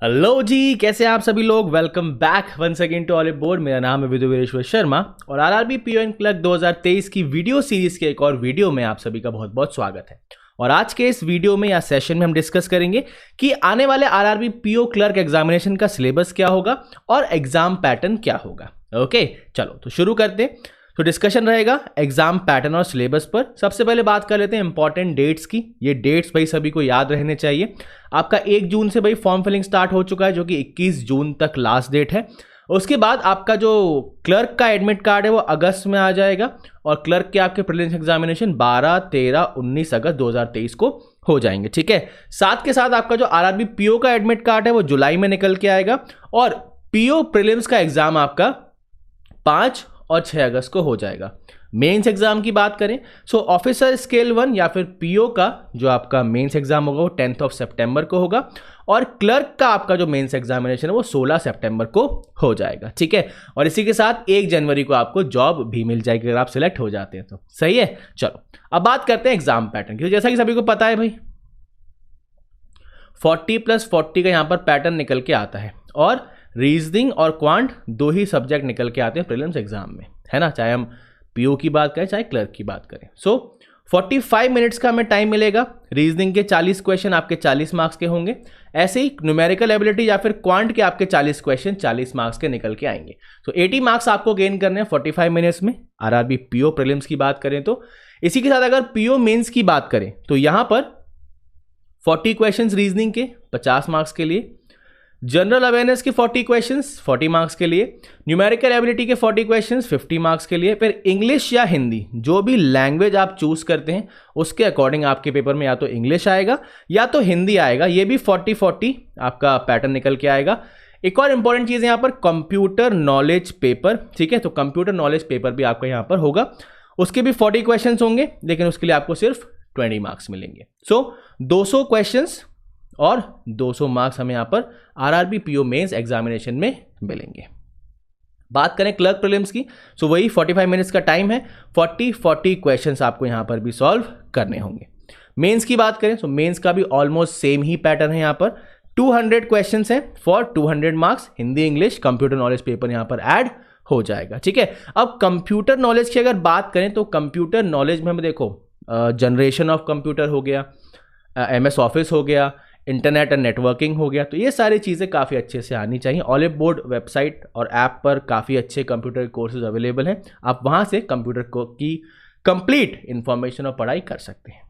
Hello जी, कैसे हैं आप सभी लोग। Welcome back once again to Olive Board. मेरा नाम है विदुवीरेश्वर शर्मा और आरआरबी पीओ एंड क्लर्क 2023 की वीडियो सीरीज के एक और वीडियो में आप सभी का बहुत बहुत स्वागत है। और आज के इस वीडियो में या सेशन में हम डिस्कस करेंगे कि आने वाले आरआरबी पीओ क्लर्क एग्जामिनेशन का सिलेबस क्या होगा और एग्जाम पैटर्न क्या होगा। ओके, चलो तो शुरू करते हैं। तो डिस्कशन रहेगा एग्जाम पैटर्न और सिलेबस पर। सबसे पहले बात कर लेते हैं इंपॉर्टेंट डेट्स की। ये डेट्स भाई सभी को याद रहने चाहिए। आपका 1 जून से भाई फॉर्म फिलिंग स्टार्ट हो चुका है, जो कि 21 जून तक लास्ट डेट है। उसके बाद आपका जो क्लर्क का एडमिट कार्ड है वो अगस्त में आ जाएगा और क्लर्क के आपके प्रीलिम्स एग्जामिनेशन 12, 13, 19 अगस्त 2023 को हो जाएंगे। ठीक है, साथ के साथ आपका जो आरआरबी पीओ का एडमिट कार्ड है वो जुलाई में निकल के आएगा और पीओ प्रीलिम्स का एग्जाम आपका 5 और 6 अगस्त को हो जाएगा। मेंस एग्जाम की बात करें सो ऑफिसर स्केल 1 या फिर पीओ का जो आपका मेंस एग्जाम होगा वो 10 सितंबर को होगा और क्लर्क का आपका जो मेंस एग्जामिनेशन है वो 16 सितंबर को हो जाएगा। ठीक है, और इसी के साथ 1 जनवरी को आपको जॉब भी मिल जाएगी अगर आप सिलेक्ट हो जाते हैं तो। सही है, चलो अब बात करते हैं एग्जाम पैटर्न की। तो जैसा कि सभी को पता है भाई 40+40 का यहां पर पैटर्न निकल के आता है और रीजनिंग और क्वांट 2 ही सब्जेक्ट निकल के आते हैं प्रीलिम्स एग्जाम में, है ना, चाहे हम पीओ की बात करें चाहे क्लर्क की बात करें। सो 45 मिनट्स का हमें टाइम मिलेगा। रीजनिंग के 40 क्वेश्चन आपके 40 मार्क्स के होंगे। ऐसे ही न्यूमेरिकल एबिलिटी या फिर क्वांट के आपके 40 क्वेश्चन 40 मार्क्स के निकल के आएंगे। तो 80 मार्क्स आपको गेन करने हैं 45 मिनट्स में आरआरबी पीओ प्रीलिम्स की बात करें तो। इसी के साथ अगर पीओ मेंस की बात करें तो यहां पर 40 क्वेश्चन रीजनिंग के 50 मार्क्स के लिए, जनरल अवेयरनेस के 40 क्वेश्चंस 40 मार्क्स के लिए, न्यूमेरिकल एबिलिटी के 40 क्वेश्चंस 50 मार्क्स के लिए। फिर इंग्लिश या हिंदी जो भी लैंग्वेज आप चूज करते हैं उसके अकॉर्डिंग आपके पेपर में या तो इंग्लिश आएगा या तो हिंदी आएगा। ये भी 40-40 आपका पैटर्न निकल के आएगा। एक और इंपॉर्टेंट चीज यहाँ पर कंप्यूटर नॉलेज पेपर। ठीक है, तो कंप्यूटर नॉलेज पेपर भी आपका यहाँ पर होगा। उसके भी 40 क्वेश्चन होंगे लेकिन उसके लिए आपको सिर्फ 20 मार्क्स मिलेंगे। सो 200 क्वेश्चंस और 200 मार्क्स हमें यहां पर आरआरबी पीओ मेंस एग्जामिनेशन में मिलेंगे। बात करें क्लर्क प्रीलिम्स की सो वही 45 मिनट्स का टाइम है। 40-40 क्वेश्चंस आपको यहां पर भी सॉल्व करने होंगे। मेंस की बात करें सो मेंस का भी ऑलमोस्ट सेम ही पैटर्न है। यहां पर 200 क्वेश्चंस हैं for 200 marks. Hindi English computer knowledge paper यहां पर ऐड हो जाएगा। ठीक है, अब कंप्यूटर नॉलेज की अगर बात करें तो कंप्यूटर नॉलेज में हमें देखो जनरेशन ऑफ कंप्यूटर हो गया, MS ऑफिस हो गया, इंटरनेट एंड नेटवर्किंग हो गया। तो ये सारी चीज़ें काफ़ी अच्छे से आनी चाहिए। ऑलिव बोर्ड वेबसाइट और ऐप पर काफ़ी अच्छे कंप्यूटर कोर्सेज अवेलेबल हैं। आप वहाँ से कंप्यूटर की कंप्लीट इंफॉर्मेशन और पढ़ाई कर सकते हैं।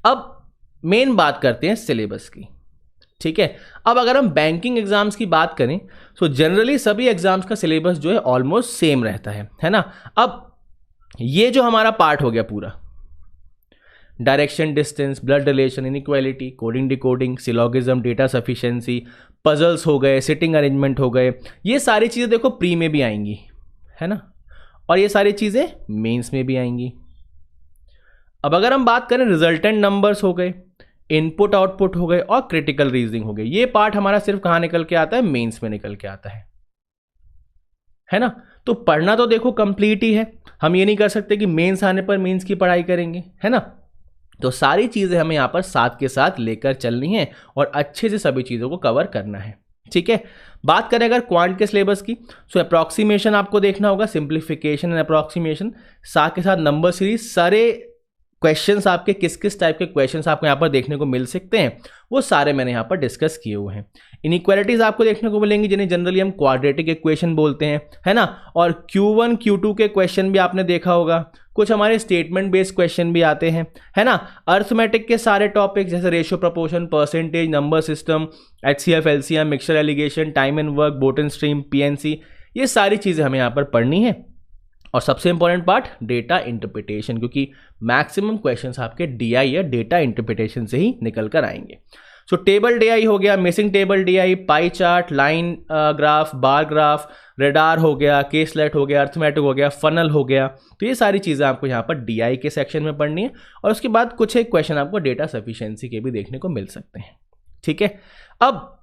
अब मेन बात करते हैं सिलेबस की। ठीक है, अब अगर हम बैंकिंग एग्जाम्स की बात करें तो जनरली सभी एग्जाम्स का सिलेबस जो है ऑलमोस्ट सेम रहता है ना। अब ये जो हमारा पार्ट हो गया पूरा direction distance, blood relation, inequality, coding decoding, syllogism, data sufficiency, puzzles हो गए, सिटिंग अरेंजमेंट हो गए, ये सारी चीज़ें देखो प्री में भी आएंगी, है ना, और ये सारी चीज़ें मेंस में भी आएंगी। अब अगर हम बात करें रिजल्टेंट नंबर्स हो गए, इनपुट आउटपुट हो गए और क्रिटिकल रीजनिंग हो गए, ये पार्ट हमारा सिर्फ कहाँ निकल के आता है, मेंस में निकल के आता है ना। तो पढ़ना तो देखो कंप्लीट ही है। हम ये नहीं कर सकते कि मेंस आने पर मेंस की पढ़ाई करेंगे, है ना। तो सारी चीज़ें हमें यहाँ पर साथ के साथ लेकर चलनी है और अच्छे से सभी चीज़ों को कवर करना है। ठीक है, बात करें अगर क्वांट के सिलेबस की सो अप्रॉक्सीमेशन आपको देखना होगा, सिंप्लीफिकेशन एंड अप्रॉक्सीमेशन, साथ के साथ नंबर सीरीज। सारे क्वेश्चंस आपके किस किस टाइप के क्वेश्चंस आपको यहाँ पर देखने को मिल सकते हैं वो सारे मैंने यहाँ पर डिस्कस किए हुए हैं। इनइक्वालिटीज आपको देखने को मिलेंगी जिन्हें जनरली हम क्वाड्रेटिक इक्वेशन बोलते हैं, है ना। और Q1 Q2 के क्वेश्चन भी आपने देखा होगा। कुछ हमारे स्टेटमेंट बेस्ड क्वेश्चन भी आते हैं, है ना। अर्थमेटिक के सारे टॉपिक जैसे ratio, proportion, percentage, number system, HCF, LCM, mixture alligation, time and work, boat and stream, PNC, ये सारी चीज़ें हमें यहाँ पर पढ़नी है। और सबसे इंपॉर्टेंट पार्ट डेटा इंटरप्रिटेशन, क्योंकि मैक्सिमम क्वेश्चंस आपके DI या डेटा इंटरप्रिटेशन से ही निकल कर आएंगे। सो टेबल DI हो गया, missing table DI, pie chart, line graph, bar graph, radar हो गया, केसलेट हो गया, अर्थमेटिक हो गया, फनल हो गया। तो ये सारी चीज़ें आपको यहाँ पर DI के सेक्शन में पढ़नी है और उसके बाद कुछ एक क्वेश्चन आपको डेटा सफिशिएंसी के भी देखने को मिल सकते हैं। ठीक है, अब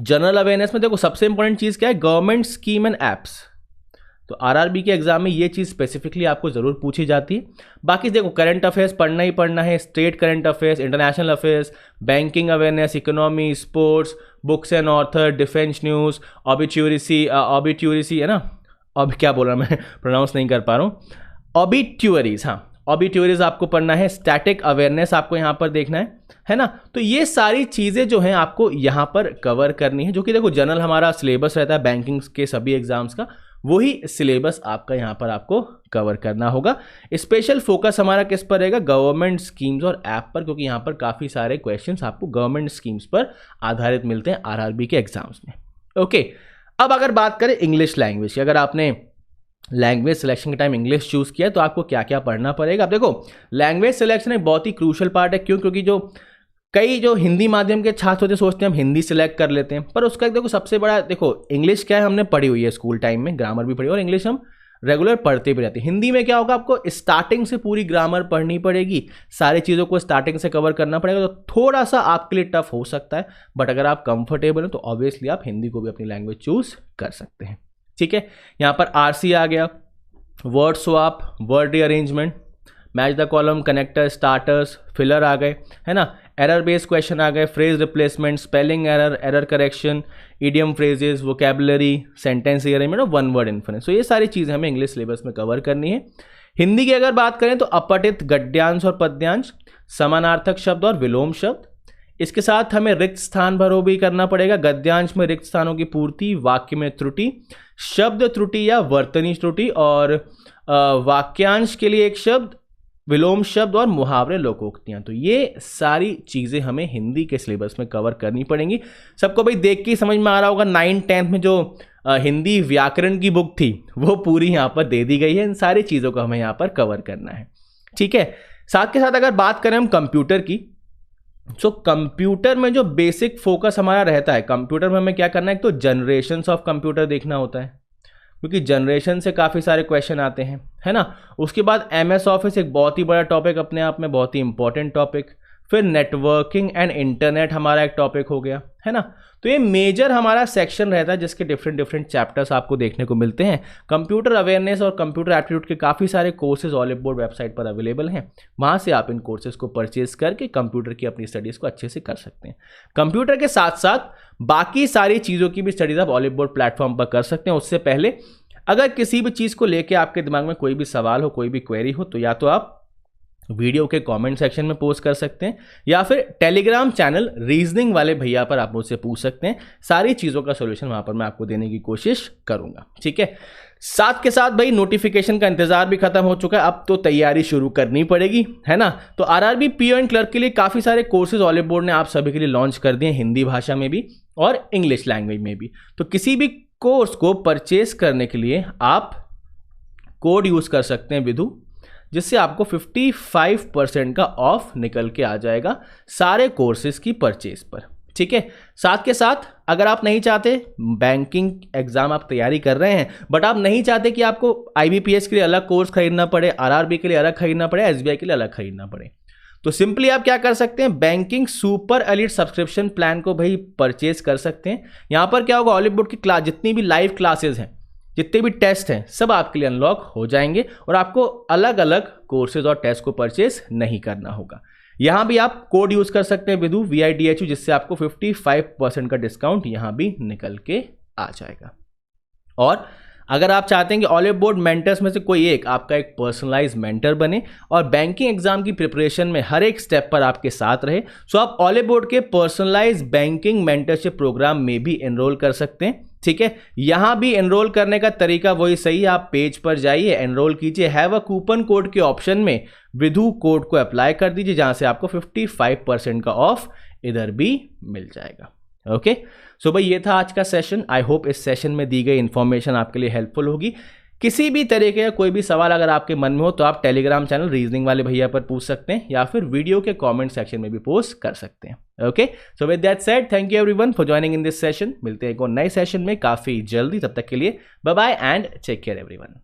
जनरल अवेयरनेस में देखो सबसे इंपॉर्टेंट चीज़ क्या है, गवर्नमेंट स्कीम एंड एप्स। तो आरआरबी के एग्जाम में ये चीज़ स्पेसिफिकली आपको ज़रूर पूछी जाती है। बाकी देखो करंट अफेयर्स पढ़ना ही पढ़ना है, state current affairs, international affairs, banking awareness, economy, sports, books and author, defence news, obituaries है ना, अब क्या बोल रहा मैं प्रोनाउंस नहीं कर पा रहा हूँ, ऑबिट्यूरीज, हाँ ऑबिट्यूरीज आपको पढ़ना है, स्टैटिक अवेयरनेस आपको यहाँ पर देखना है ना। तो ये सारी चीज़ें जो हैं आपको यहाँ पर कवर करनी है, जो कि देखो जनरल हमारा सिलेबस रहता है बैंकिंग के सभी एग्जाम्स का, वही सिलेबस आपका यहाँ पर आपको कवर करना होगा। स्पेशल फोकस हमारा किस पर रहेगा, गवर्नमेंट स्कीम्स और ऐप पर, क्योंकि यहाँ पर काफ़ी सारे क्वेश्चंस आपको गवर्नमेंट स्कीम्स पर आधारित मिलते हैं आरआरबी के एग्जाम्स में। ओके, अब अगर बात करें इंग्लिश लैंग्वेज की, अगर आपने लैंग्वेज सिलेक्शन के टाइम इंग्लिश चूज़ किया तो आपको क्या क्या पढ़ना पड़ेगा। अब देखो लैंग्वेज सिलेक्शन एक बहुत ही क्रूशल पार्ट है, क्यों, क्योंकि कई जो हिंदी माध्यम के छात्र होते सोचते हैं हम हिंदी सिलेक्ट कर लेते हैं, पर उसका देखो सबसे बड़ा देखो इंग्लिश क्या है, हमने पढ़ी हुई है स्कूल टाइम में, ग्रामर भी पढ़ी और इंग्लिश हम रेगुलर पढ़ते भी रहते हैं। हिंदी में क्या होगा, आपको स्टार्टिंग से पूरी ग्रामर पढ़नी पड़ेगी, सारी चीज़ों को स्टार्टिंग से कवर करना पड़ेगा, तो थोड़ा सा आपके लिए टफ हो सकता है, बट अगर आप कंफर्टेबल हो तो ऑब्वियसली आप हिंदी को भी अपनी लैंग्वेज चूज कर सकते हैं। ठीक है, यहाँ पर आरसी आ गया, word swap, word rearrangement, match the column, connector, starters, filler आ गए, है ना, एरर बेस्ड क्वेश्चन आ गए, phrase replacement, spelling error, error correction, idiom phrases, vocabulary, sentence arrangement और वन वर्ड इन्फ्रेंस। तो ये सारी चीज़ें हमें इंग्लिश सिलेबस में कवर करनी है। हिंदी की अगर बात करें तो अपठित, गद्यांश और पद्यांश, समानार्थक शब्द और विलोम शब्द, इसके साथ हमें रिक्त स्थान भरो भी करना पड़ेगा, गद्यांश में रिक्त स्थानों की पूर्ति, वाक्य में त्रुटि, शब्द त्रुटि या वर्तनी त्रुटि, और वाक्यांश के लिए एक शब्द, विलोम शब्द और मुहावरे, लोकोक्तियां। तो ये सारी चीज़ें हमें हिंदी के सिलेबस में कवर करनी पड़ेंगी। सबको भाई देख के समझ में आ रहा होगा 9th-10th में जो हिंदी व्याकरण की बुक थी वो पूरी यहाँ पर दे दी गई है, इन सारी चीज़ों को हमें यहाँ पर कवर करना है। ठीक है, साथ के साथ अगर बात करें हम कंप्यूटर की, तो कंप्यूटर में जो बेसिक फोकस हमारा रहता है, कंप्यूटर में हमें क्या करना है, एक तो जनरेशन्स ऑफ कंप्यूटर देखना होता है, क्योंकि जनरेशन से काफ़ी सारे क्वेश्चन आते हैं, है ना। उसके बाद एमएस ऑफिस एक बहुत ही बड़ा टॉपिक अपने आप में, बहुत ही इंपॉर्टेंट टॉपिक। फिर नेटवर्किंग एंड इंटरनेट हमारा एक टॉपिक हो गया, है ना। तो ये मेजर हमारा सेक्शन रहता है जिसके डिफरेंट चैप्टर्स आपको देखने को मिलते हैं। कंप्यूटर अवेयरनेस और कंप्यूटर एप्टीट्यूड के काफ़ी सारे कोर्सेज ऑलिव बोर्ड वेबसाइट पर अवेलेबल हैं, वहाँ से आप इन कोर्सेज को परचेज करके कंप्यूटर की अपनी स्टडीज़ को अच्छे से कर सकते हैं। कंप्यूटर के साथ साथ बाकी सारी चीज़ों की भी स्टडीज़ आप ऑलिव बोर्ड प्लेटफॉर्म पर कर सकते हैं। उससे पहले अगर किसी भी चीज़ को लेके आपके दिमाग में कोई भी सवाल हो, कोई भी क्वेरी हो, तो या तो आप वीडियो के कमेंट सेक्शन में पोस्ट कर सकते हैं या फिर टेलीग्राम चैनल रीजनिंग वाले भैया पर आप मुझसे पूछ सकते हैं। सारी चीज़ों का सॉल्यूशन वहाँ पर मैं आपको देने की कोशिश करूँगा। ठीक है, साथ के साथ भाई नोटिफिकेशन का इंतजार भी खत्म हो चुका है, अब तो तैयारी शुरू करनी पड़ेगी, है ना। तो आरआरबी पीओ एंड क्लर्क के लिए काफ़ी सारे कोर्सेज ऑलिव बोर्ड ने आप सभी के लिए लॉन्च कर दिए, हिंदी भाषा में भी और इंग्लिश लैंग्वेज में भी। तो किसी भी कोर्स को परचेस करने के लिए आप कोड यूज़ कर सकते हैं विधु, जिससे आपको 55% का ऑफ निकल के आ जाएगा सारे कोर्सेज की परचेज पर। ठीक है, साथ के साथ अगर आप नहीं चाहते, बैंकिंग एग्जाम आप तैयारी कर रहे हैं बट आप नहीं चाहते कि आपको IBPS के लिए अलग कोर्स खरीदना पड़े, RRB के लिए अलग खरीदना पड़े, SBI के लिए अलग खरीदना पड़े, तो सिंपली आप क्या कर सकते हैं, banking super elite subscription plan को भाई परचेज कर सकते हैं। यहाँ पर क्या होगा, ऑलिव बोर्ड की क्लास जितनी भी लाइव क्लासेज हैं, जितने भी टेस्ट हैं, सब आपके लिए अनलॉक हो जाएंगे और आपको अलग अलग कोर्सेज और टेस्ट को परचेज नहीं करना होगा। यहाँ भी आप कोड यूज़ कर सकते हैं विधु VIDHU, जिससे आपको 55% का डिस्काउंट यहाँ भी निकल के आ जाएगा। और अगर आप चाहते हैं कि ऑलिव बोर्ड मेंटर्स में से कोई एक आपका एक पर्सनलाइज मेंटर बने और बैंकिंग एग्जाम की प्रिपरेशन में हर एक स्टेप पर आपके साथ रहे, सो आप ऑलिव बोर्ड के पर्सनलाइज बैंकिंग मेंटरशिप प्रोग्राम में भी एनरोल कर सकते हैं। ठीक है, यहां भी एनरोल करने का तरीका वही सही है, आप पेज पर जाइए, एनरोल कीजिए, हैव अ कूपन कोड के ऑप्शन में विधु कोड को अप्लाई कर दीजिए, जहां से आपको 55% का ऑफ इधर भी मिल जाएगा। ओके, सो भाई ये था आज का सेशन। आई होप इस सेशन में दी गई इंफॉर्मेशन आपके लिए हेल्पफुल होगी। किसी भी तरीके का कोई भी सवाल अगर आपके मन में हो तो आप टेलीग्राम चैनल रीजनिंग वाले भैया पर पूछ सकते हैं या फिर वीडियो के कमेंट सेक्शन में भी पोस्ट कर सकते हैं। Okay, so with that said, thank you everyone for joining in this session. मिलते हैं एक और नए सेशन में काफी जल्दी, तब तक के लिए bye bye and take care everyone.